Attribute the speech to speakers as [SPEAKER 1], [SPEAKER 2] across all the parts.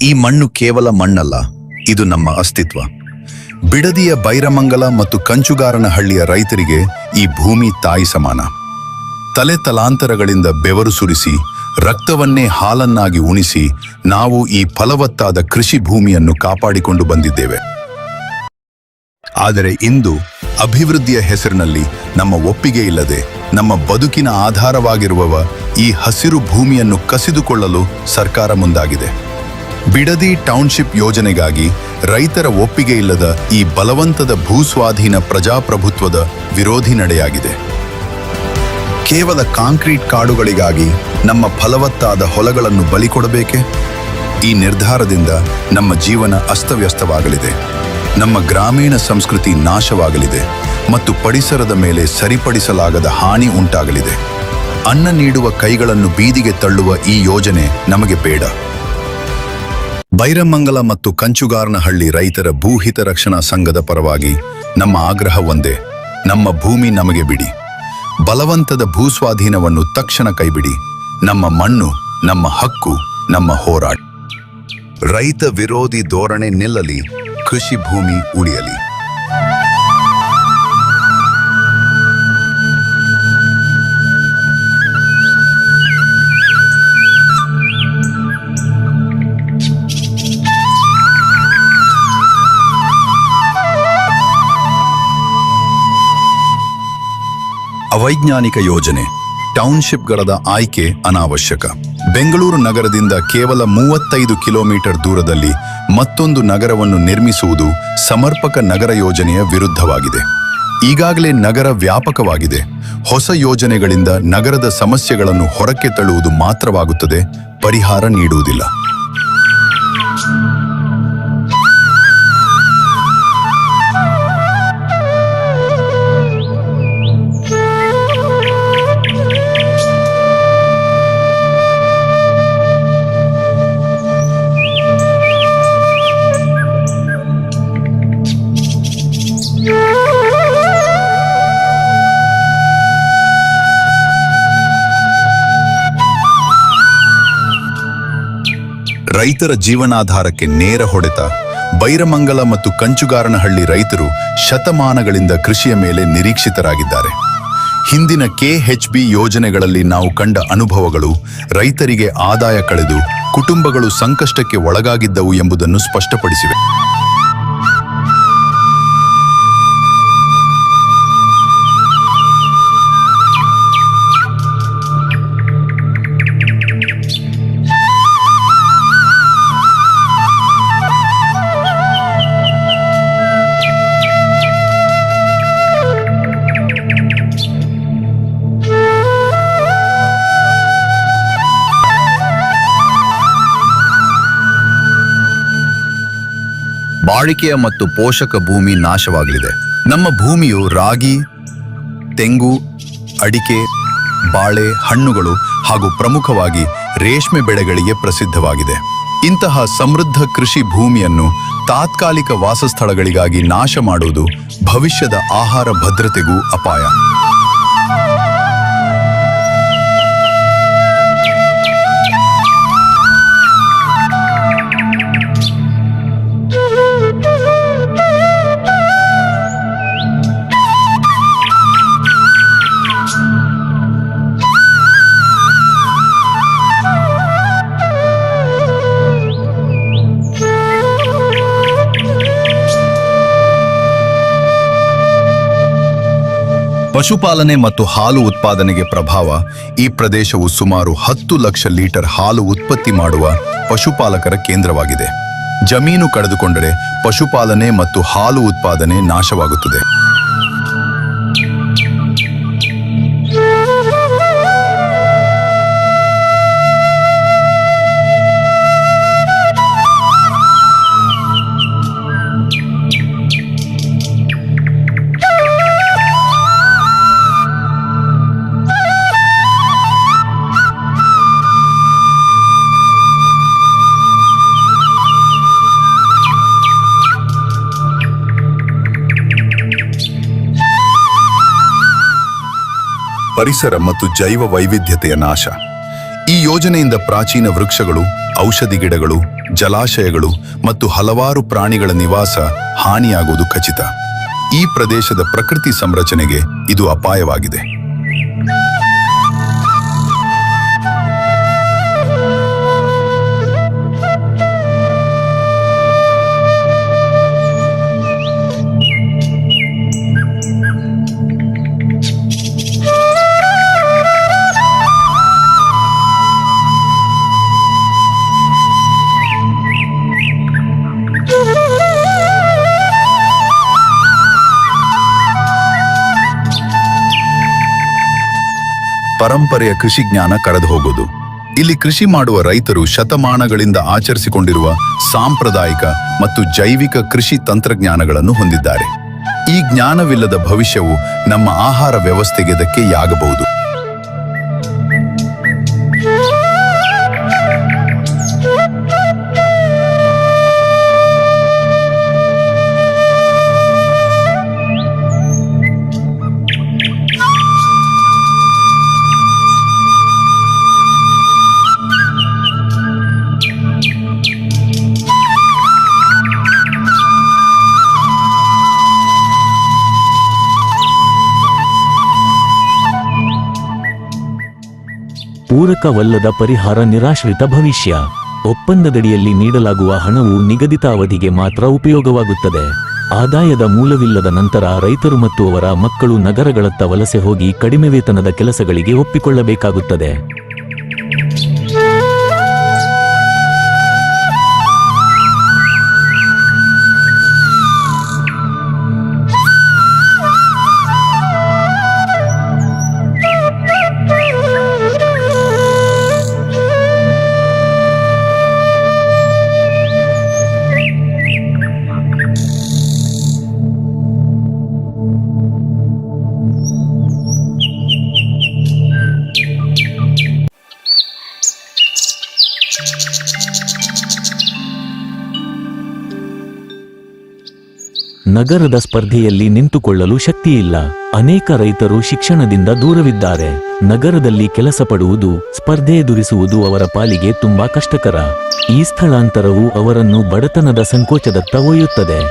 [SPEAKER 1] ಈ ಮಣ್ಣು ಕೇವಲ ಮಣ್ಣಲ್ಲ, ಇದು ನಮ್ಮ ಅಸ್ತಿತ್ವ. ಬಿಡದಿಯ ಬೈರಮಂಗಲ ಮತ್ತು ಕಂಚುಗಾರನಹಳ್ಳಿಯ ರೈತರಿಗೆ ಈ ಭೂಮಿ ತಾಯಿ ಸಮಾನ. ತಲೆ ತಲಾಂತರಗಳಿಂದ ಬೆವರು ಸುರಿಸಿ ರಕ್ತವನ್ನೇ ಹಾಲನ್ನಾಗಿ ಉಣಿಸಿ ನಾವು ಈ ಫಲವತ್ತಾದ ಕೃಷಿ ಭೂಮಿಯನ್ನು ಕಾಪಾಡಿಕೊಂಡು ಬಂದಿದ್ದೇವೆ. ಆದರೆ ಇಂದು ಅಭಿವೃದ್ಧಿಯ ಹೆಸರಿನಲ್ಲಿ ನಮ್ಮ ಒಪ್ಪಿಗೆ ಇಲ್ಲದೆ ನಮ್ಮ ಬದುಕಿನ ಆಧಾರವಾಗಿರುವ ಈ ಹಸಿರು ಭೂಮಿಯನ್ನು ಕಸಿದುಕೊಳ್ಳಲು ಸರ್ಕಾರ ಮುಂದಾಗಿದೆ. ಬಿಡದಿ ಟೌನ್ಶಿಪ್ ಯೋಜನೆಗಾಗಿ ರೈತರ ಒಪ್ಪಿಗೆ ಇಲ್ಲದ ಈ ಬಲವಂತದ ಭೂಸ್ವಾಧೀನ ಪ್ರಜಾಪ್ರಭುತ್ವದ ವಿರೋಧಿ ನಡೆಯಾಗಿದೆ. ಕೇವಲ ಕಾಂಕ್ರೀಟ್ ಕಾಡುಗಳಿಗಾಗಿ ನಮ್ಮ ಫಲವತ್ತಾದ ಹೊಲಗಳನ್ನು ಬಲಿಕೊಡಬೇಕೆ? ಈ ನಿರ್ಧಾರದಿಂದ ನಮ್ಮ ಜೀವನ ಅಸ್ತವ್ಯಸ್ತವಾಗಲಿದೆ, ನಮ್ಮ ಗ್ರಾಮೀಣ ಸಂಸ್ಕೃತಿ ನಾಶವಾಗಲಿದೆ ಮತ್ತು ಪರಿಸರದ ಮೇಲೆ ಸರಿಪಡಿಸಲಾಗದ ಹಾನಿ ಉಂಟಾಗಲಿದೆ. ಅನ್ನ ನೀಡುವ ಕೈಗಳನ್ನು ಬೀದಿಗೆ ತಳ್ಳುವ ಈ ಯೋಜನೆ ನಮಗೆ ಬೇಡ. ಬೈರಮಂಗಲ ಮತ್ತು ಕಂಚುಗಾರನಹಳ್ಳಿ ರೈತರ ಭೂಹಿತ ರಕ್ಷಣಾ ಸಂಘದ ಪರವಾಗಿ ನಮ್ಮ ಆಗ್ರಹ ಒಂದೇ: ನಮ್ಮ ಭೂಮಿ ನಮಗೆ ಬಿಡಿ. ಬಲವಂತದ ಭೂಸ್ವಾಧೀನವನ್ನು ತಕ್ಷಣ ಕೈಬಿಡಿ. ನಮ್ಮ ಮಣ್ಣು, ನಮ್ಮ ಹಕ್ಕು, ನಮ್ಮ ಹೋರಾಟ. ರೈತ ವಿರೋಧಿ ಧೋರಣೆ ನಿಲ್ಲಲಿ, ಕೃಷಿ ಭೂಮಿ ಉಳಿಯಲಿ. ಅವೈಜ್ಞಾನಿಕ ಯೋಜನೆ, ಟೌನ್ಶಿಪ್ಗಳದ ಆಯ್ಕೆ ಅನಾವಶ್ಯಕ. ಬೆಂಗಳೂರು ನಗರದಿಂದ ಕೇವಲ 35 ಕಿಲೋಮೀಟರ್ ದೂರದಲ್ಲಿ ಮತ್ತೊಂದು ನಗರವನ್ನು ನಿರ್ಮಿಸುವುದು ಸಮರ್ಪಕ ನಗರ ಯೋಜನೆಯ ವಿರುದ್ಧವಾಗಿದೆ. ಈಗಾಗಲೇ ನಗರ ವ್ಯಾಪಕವಾಗಿದೆ. ಹೊಸ ಯೋಜನೆಗಳಿಂದ ನಗರದ ಸಮಸ್ಯೆಗಳನ್ನು ಹೊರಕ್ಕೆ ತಳ್ಳುವುದು ಮಾತ್ರವಾಗುತ್ತದೆ, ಪರಿಹಾರ ನೀಡುವುದಿಲ್ಲ. ರೈತರ ಜೀವನಾಧಾರಕ್ಕೆ ನೇರ ಹೊಡೆತ. ಬೈರಮಂಗಲ ಮತ್ತು ಕಂಚುಗಾರನಹಳ್ಳಿ ರೈತರು ಶತಮಾನಗಳಿಂದ ಕೃಷಿಯ ಮೇಲೆ ನಿರೀಕ್ಷಿತರಾಗಿದ್ದಾರೆ. ಹಿಂದಿನ KHB ಯೋಜನೆಗಳಲ್ಲಿ ನಾವು ಕಂಡ ಅನುಭವಗಳು ರೈತರಿಗೆ ಆದಾಯ ಕಳೆದು ಕುಟುಂಬಗಳು ಸಂಕಷ್ಟಕ್ಕೆ ಒಳಗಾಗಿದ್ದವು ಎಂಬುದನ್ನು ಸ್ಪಷ್ಟಪಡಿಸಿವೆ. ಬಾಳಿಕೆಯ ಮತ್ತು ಪೋಷಕ ಭೂಮಿ ನಾಶವಾಗಲಿದೆ. ನಮ್ಮ ಭೂಮಿಯು ರಾಗಿ, ತೆಂಗು, ಅಡಿಕೆ, ಬಾಳೆ, ಹಣ್ಣುಗಳು ಹಾಗೂ ಪ್ರಮುಖವಾಗಿ ರೇಷ್ಮೆ ಬೆಳೆಗಳಿಗೆ ಪ್ರಸಿದ್ಧವಾಗಿದೆ. ಇಂತಹ ಸಮೃದ್ಧ ಕೃಷಿ ಭೂಮಿಯನ್ನು ತಾತ್ಕಾಲಿಕ ವಾಸಸ್ಥಳಗಳಿಗಾಗಿ ನಾಶ ಮಾಡುವುದು ಭವಿಷ್ಯದ ಆಹಾರ ಭದ್ರತೆಗೂ ಅಪಾಯ. ಪಶುಪಾಲನೆ ಮತ್ತು ಹಾಲು ಉತ್ಪಾದನೆಗೆ ಪ್ರಭಾವ. ಈ ಪ್ರದೇಶವು ಸುಮಾರು 10 ಲಕ್ಷ ಲೀಟರ್ ಹಾಲು ಉತ್ಪತ್ತಿ ಮಾಡುವ ಪಶುಪಾಲಕರ ಕೇಂದ್ರವಾಗಿದೆ. ಜಮೀನು ಕಳೆದುಕೊಂಡರೆ ಪಶುಪಾಲನೆ ಮತ್ತು ಹಾಲು ಉತ್ಪಾದನೆ ನಾಶವಾಗುತ್ತದೆ. ಪರಿಸರ ಮತ್ತು ಜೈವ ವೈವಿಧ್ಯತೆಯ ನಾಶ. ಈ ಯೋಜನೆಯಿಂದ ಪ್ರಾಚೀನ ವೃಕ್ಷಗಳು, ಔಷಧಿ ಗಿಡಗಳು, ಜಲಾಶಯಗಳು ಮತ್ತು ಹಲವಾರು ಪ್ರಾಣಿಗಳ ನಿವಾಸ ಹಾನಿಯಾಗುವುದು ಖಚಿತ. ಈ ಪ್ರದೇಶದ ಪ್ರಕೃತಿ ಸಂರಚನೆಗೆ ಇದು ಅಪಾಯವಾಗಿದೆ. ಪರಂಪರೆಯ ಕೃಷಿ ಜ್ಞಾನ ಕಳೆದು ಹೋಗೋದು. ಇಲ್ಲಿ ಕೃಷಿ ಮಾಡುವ ರೈತರು ಶತಮಾನಗಳಿಂದ ಆಚರಿಸಿಕೊಂಡಿರುವ ಸಾಂಪ್ರದಾಯಿಕ ಮತ್ತು ಜೈವಿಕ ಕೃಷಿ ತಂತ್ರಜ್ಞಾನಗಳನ್ನು ಹೊಂದಿದ್ದಾರೆ. ಈ ಜ್ಞಾನವಿಲ್ಲದ ಭವಿಷ್ಯವು ನಮ್ಮ ಆಹಾರ ವ್ಯವಸ್ಥೆಗೆ ಧಕ್ಕೆಯಾಗಬಹುದು.
[SPEAKER 2] ಪೂರಕವಲ್ಲದ ಪರಿಹಾರ ನಿರಾಶ್ರಿತ ಭವಿಷ್ಯ. ಒಪ್ಪಂದದಡಿಯಲ್ಲಿ ನೀಡಲಾಗುವ ಹಣವು ನಿಗದಿತ ಅವಧಿಗೆ ಮಾತ್ರ ಉಪಯೋಗವಾಗುತ್ತದೆ. ಆದಾಯದ ಮೂಲವಿಲ್ಲದ ನಂತರ ರೈತರು ಮತ್ತು ಅವರ ಮಕ್ಕಳು ನಗರಗಳತ್ತ ವಲಸೆ ಹೋಗಿ ಕಡಿಮೆ ವೇತನದ ಕೆಲಸಗಳಿಗೆ ಒಪ್ಪಿಕೊಳ್ಳಬೇಕಾಗುತ್ತದೆ. ನಗರದ ಸ್ಪರ್ಧೆಯಲ್ಲಿ ನಿಂತುಕೊಳ್ಳಲು ಶಕ್ತಿಯಿಲ್ಲ. ಅನೇಕ ರೈತರು ಶಿಕ್ಷಣದಿಂದ ದೂರವಿದ್ದಾರೆ. ನಗರದಲ್ಲಿ ಕೆಲಸ ಪಡುವುದು, ಸ್ಪರ್ಧೆ ಎದುರಿಸುವುದು ಅವರ ಪಾಲಿಗೆ ತುಂಬಾ ಕಷ್ಟಕರ. ಈ ಸ್ಥಳಾಂತರವು ಅವರನ್ನು ಬಡತನದ ಸಂಕೋಚದತ್ತ ಒಯ್ಯುತ್ತದೆ.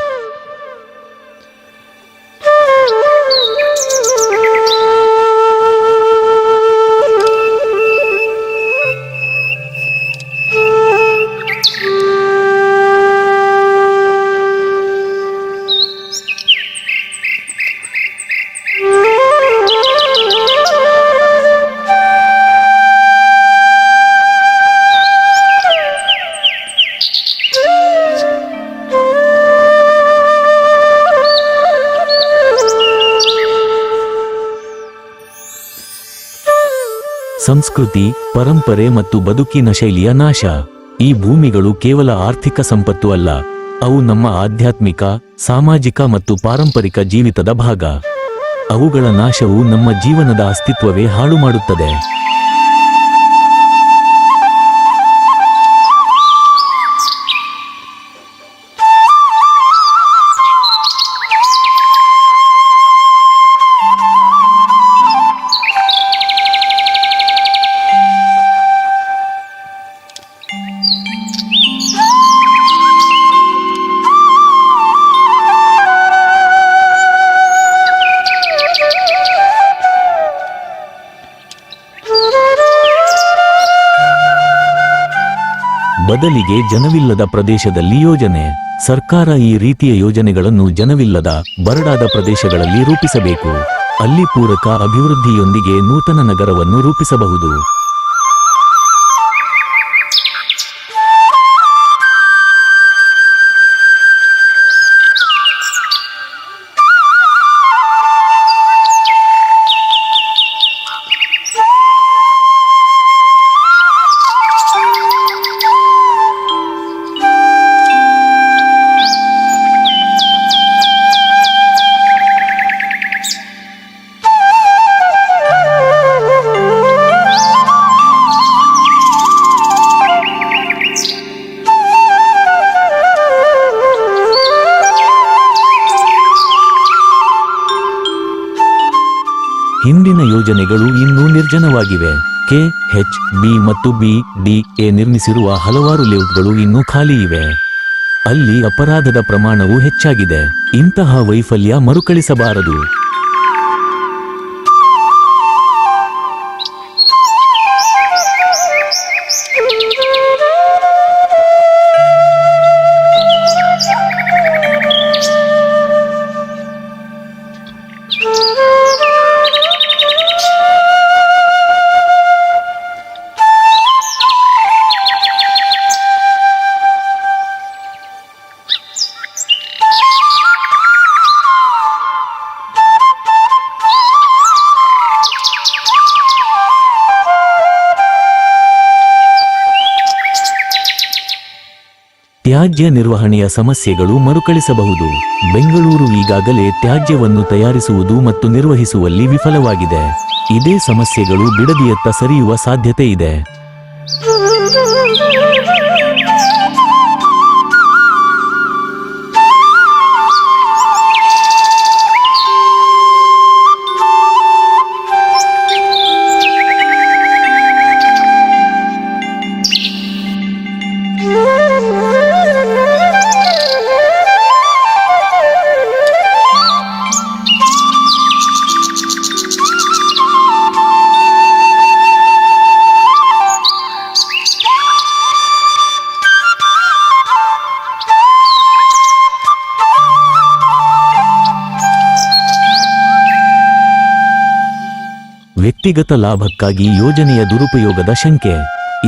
[SPEAKER 2] ಸಂಸ್ಕೃತಿ, ಪರಂಪರೆ ಮತ್ತು ಬದುಕಿನ ಶೈಲಿಯ ನಾಶ. ಈ ಭೂಮಿಗಳು ಕೇವಲ ಆರ್ಥಿಕ ಸಂಪತ್ತು ಅಲ್ಲ, ಅವು ನಮ್ಮ ಆಧ್ಯಾತ್ಮಿಕ, ಸಾಮಾಜಿಕ ಮತ್ತು ಪಾರಂಪರಿಕ ಜೀವಿತದ ಭಾಗ. ಅವುಗಳ ನಾಶವು ನಮ್ಮ ಜೀವನದ ಅಸ್ತಿತ್ವವೇ ಹಾಳು ಮಾಡುತ್ತದೆ. ಬದಲಿಗೆ ಜನವಿಲ್ಲದ ಪ್ರದೇಶದಲ್ಲಿ ಯೋಜನೆ. ಸರ್ಕಾರ ಈ ರೀತಿಯ ಯೋಜನೆಗಳನ್ನು ಜನವಿಲ್ಲದ, ಬರಡಾದ ಪ್ರದೇಶಗಳಲ್ಲಿ ರೂಪಿಸಬೇಕು. ಅಲ್ಲಿ ಪೂರಕ ಅಭಿವೃದ್ಧಿಯೊಂದಿಗೆ ನೂತನ ನಗರವನ್ನು ರೂಪಿಸಬಹುದು. ಹಿಂದಿನ ಯೋಜನೆಗಳು ಇನ್ನೂ ನಿರ್ಜನವಾಗಿವೆ. ಕೆ, ಎಚ್, ಬಿ ಮತ್ತು ಬಿ, ಡಿ, ಎ ನಿರ್ಮಿಸಿರುವ ಹಲವಾರು ಲೇಔಟ್ಗಳು ಇನ್ನೂ ಖಾಲಿ ಇವೆ. ಅಲ್ಲಿ ಅಪರಾಧದ ಪ್ರಮಾಣವು ಹೆಚ್ಚಾಗಿದೆ. ಇಂತಹ ವೈಫಲ್ಯ ಮರುಕಳಿಸಬಾರದು. ತ್ಯಾಜ್ಯ ನಿರ್ವಹಣೆಯ ಸಮಸ್ಯೆಗಳು ಮರುಕಳಿಸಬಹುದು. ಬೆಂಗಳೂರು ಈಗಾಗಲೇ ತ್ಯಾಜ್ಯವನ್ನು ತಯಾರಿಸುವುದು ಮತ್ತು ನಿರ್ವಹಿಸುವಲ್ಲಿ ವಿಫಲವಾಗಿದೆ. ಇದೇ ಸಮಸ್ಯೆಗಳು ಬಿಡದಿಯತ್ತ ಸರಿಯುವ ಸಾಧ್ಯತೆ ಇದೆ. ವ್ಯಕ್ತಿಗತ ಲಾಭಕ್ಕಾಗಿ ಯೋಜನೆಯ ದುರುಪಯೋಗದ ಶಂಕೆ.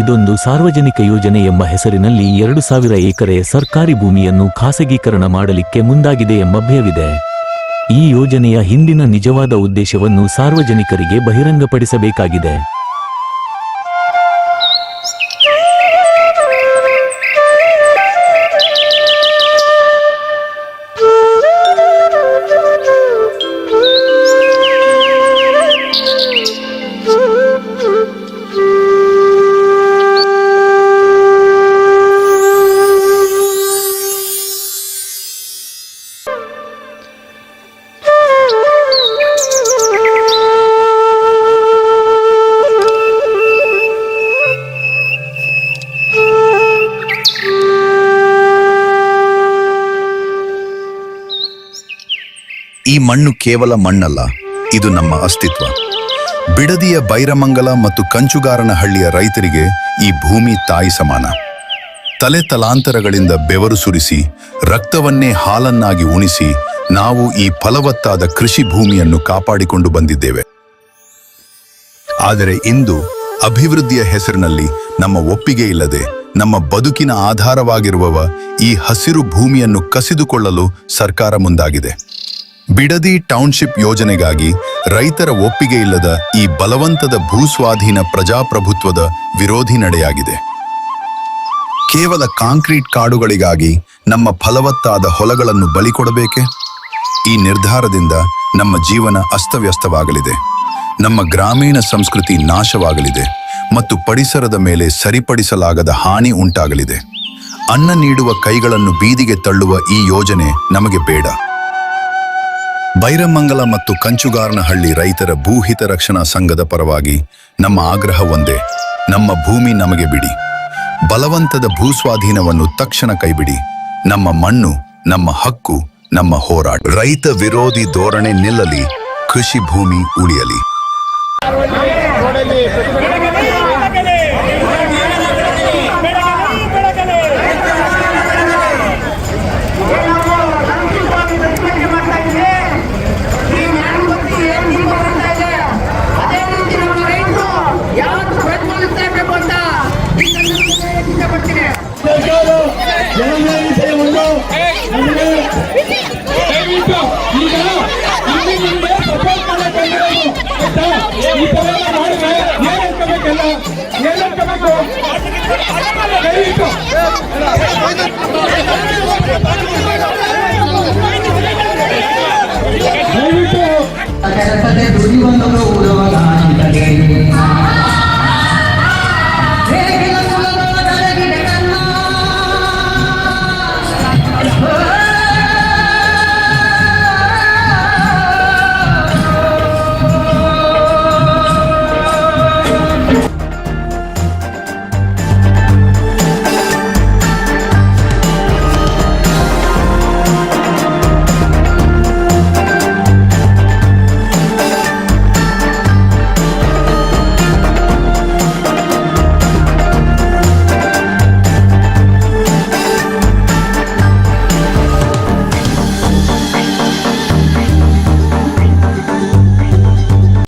[SPEAKER 2] ಇದೊಂದು ಸಾರ್ವಜನಿಕ ಯೋಜನೆ ಎಂಬ ಹೆಸರಿನಲ್ಲಿ 2000 ಎಕರೆ ಸರ್ಕಾರಿ ಭೂಮಿಯನ್ನು ಖಾಸಗೀಕರಣ ಮಾಡಲಿಕ್ಕೆ ಮುಂದಾಗಿದೆ ಎಂಬ ಭಯವಿದೆ. ಈ ಯೋಜನೆಯ ಹಿಂದಿನ ನಿಜವಾದ ಉದ್ದೇಶವನ್ನು ಸಾರ್ವಜನಿಕರಿಗೆ ಬಹಿರಂಗಪಡಿಸಬೇಕಾಗಿದೆ.
[SPEAKER 1] ಈ ಮಣ್ಣು ಕೇವಲ ಮಣ್ಣಲ್ಲ, ಇದು ನಮ್ಮ ಅಸ್ತಿತ್ವ. ಬಿಡದಿಯ ಬೈರಮಂಗಲ ಮತ್ತು ಕಂಚುಗಾರನಹಳ್ಳಿಯ ರೈತರಿಗೆ ಈ ಭೂಮಿ ತಾಯಿ ಸಮಾನ. ತಲೆ ತಲಾಂತರಗಳಿಂದ ಬೆವರು ಸುರಿಸಿ ರಕ್ತವನ್ನೇ ಹಾಲನ್ನಾಗಿ ಉಣಿಸಿ ನಾವು ಈ ಫಲವತ್ತಾದ ಕೃಷಿ ಭೂಮಿಯನ್ನು ಕಾಪಾಡಿಕೊಂಡು ಬಂದಿದ್ದೇವೆ. ಆದರೆ ಇಂದು ಅಭಿವೃದ್ಧಿಯ ಹೆಸರಿನಲ್ಲಿ ನಮ್ಮ ಒಪ್ಪಿಗೆ ಇಲ್ಲದೆ ನಮ್ಮ ಬದುಕಿನ ಆಧಾರವಾಗಿರುವವ ಈ ಹಸಿರು ಭೂಮಿಯನ್ನು ಕಸಿದುಕೊಳ್ಳಲು ಸರ್ಕಾರ ಮುಂದಾಗಿದೆ. ಬಿಡದಿ ಟೌನ್ಶಿಪ್ ಯೋಜನೆಗಾಗಿ ರೈತರ ಒಪ್ಪಿಗೆ ಇಲ್ಲದ ಈ ಬಲವಂತದ ಭೂಸ್ವಾಧೀನ ಪ್ರಜಾಪ್ರಭುತ್ವದ ವಿರೋಧಿ ನಡೆಯಾಗಿದೆ. ಕೇವಲ ಕಾಂಕ್ರೀಟ್ ಕಾಡುಗಳಿಗಾಗಿ ನಮ್ಮ ಫಲವತ್ತಾದ ಹೊಲಗಳನ್ನು ಬಲಿಕೊಡಬೇಕೆ? ಈ ನಿರ್ಧಾರದಿಂದ ನಮ್ಮ ಜೀವನ ಅಸ್ತವ್ಯಸ್ತವಾಗಲಿದೆ, ನಮ್ಮ ಗ್ರಾಮೀಣ ಸಂಸ್ಕೃತಿ ನಾಶವಾಗಲಿದೆ ಮತ್ತು ಪರಿಸರದ ಮೇಲೆ ಸರಿಪಡಿಸಲಾಗದ ಹಾನಿ ಉಂಟಾಗಲಿದೆ. ಅನ್ನ ನೀಡುವ ಕೈಗಳನ್ನು ಬೀದಿಗೆ ತಳ್ಳುವ ಈ ಯೋಜನೆ ನಮಗೆ ಬೇಡ. ಬೈರಮಂಗಲ ಮತ್ತು ಕಂಚುಗಾರನಹಳ್ಳಿ ರೈತರ ಭೂಹಿತ ರಕ್ಷಣಾ ಸಂಘದ ಪರವಾಗಿ ನಮ್ಮ ಆಗ್ರಹ ಒಂದೇ: ನಮ್ಮ ಭೂಮಿ ನಮಗೆ ಬಿಡಿ. ಬಲವಂತದ ಭೂಸ್ವಾಧೀನವನ್ನು ತಕ್ಷಣ ಕೈಬಿಡಿ. ನಮ್ಮ ಮಣ್ಣು, ನಮ್ಮ ಹಕ್ಕು, ನಮ್ಮ ಹೋರಾಟ. ರೈತ ವಿರೋಧಿ ಧೋರಣೆ ನಿಲ್ಲಲಿ, ಕೃಷಿ ಭೂಮಿ ಉಳಿಯಲಿ.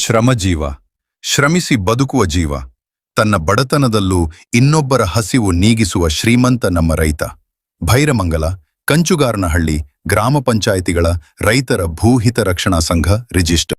[SPEAKER 1] ಶ್ರಮಜೀವ, ಶ್ರಮಿಸಿ ಬದುಕುವ ಜೀವ. ತನ್ನ ಬಡತನದಲ್ಲೂ ಇನ್ನೊಬ್ಬರ ಹಸಿವು ನೀಗಿಸುವ ಶ್ರೀಮಂತ ನಮ್ಮ ರೈತ. ಭೈರಮಂಗಲ, ಕಂಚುಗಾರನಹಳ್ಳಿ ಗ್ರಾಮ ಪಂಚಾಯಿತಿಗಳ ರೈತರ ಭೂಹಿತ ರಕ್ಷಣಾ ಸಂಘ ರಿಜಿಸ್ಟರ್.